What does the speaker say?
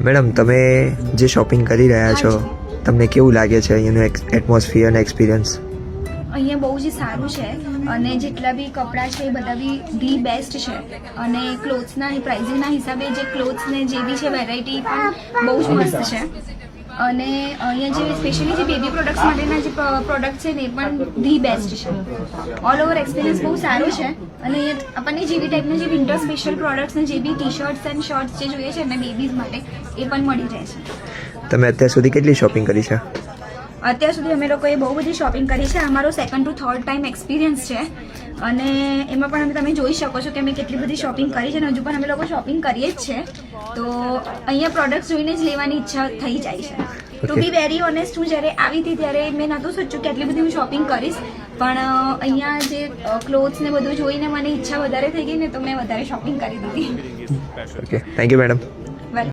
Madam તમે જે shopping કરી રહ્યા છો તમને કેવું લાગે છે અહીંયાનું એટમોસ્ફિયર અને એક્સપિરિયન્સ? અહીંયા બહુ જ સારું છે અને જેટલા બી કપડાં છે એ બધા બી ધી બેસ્ટ છે અને ક્લોથ્સના પ્રાઇઝિંગના હિસાબે જે ક્લોથ્સ ને જે બી છે વેરાયટી પણ બહુ જ મસ્ત છે અને અહીંયા જે સ્પેશિયલી જે બેબી પ્રોડક્ટ્સ માટેના જે પ્રોડક્ટ છે ને એ પણ ધી બેસ્ટ છે. ઓલ ઓવર એક્સપિરિયન્સ બહુ સારો છે અને અહીંયા આપણને જેવી ટાઈપના જે વિન્ટર સ્પેશિયલ પ્રોડક્ટ્સ ને જે બી ટી શર્ટ્સ એન્ડ શર્ટ્સ જે જોઈએ છે ને બેબીઝ માટે એ પણ મળી રહે છે. તમે અત્યાર સુધી કેટલી શોપિંગ કરી છે? અત્યાર સુધી અમે લોકોએ બહુ બધી શોપિંગ કરી છે. અમારો second to third time experience છે અને એમાં પણ તમે જોઈ શકો છો કે અમે કેટલી બધી શોપિંગ કરી છે અને હજુ પણ અમે લોકો શોપિંગ કરીએ જ છે. તો અહીંયા પ્રોડક્ટ્સ જોઈને જ લેવાની ઈચ્છા થઈ જાય છે. ટુ બી વેરી ઓનેસ્ટ, હું જ્યારે આવી હતી ત્યારે મેં નહોતું સોચ્યું કે આટલી બધી હું શોપિંગ કરીશ, પણ અહીંયા જે ક્લોથ્સ ને બધું જોઈને મને ઈચ્છા વધારે થઈ ગઈ ને તો મેં વધારે શોપિંગ કરી દીધી. Okay, thank you madam.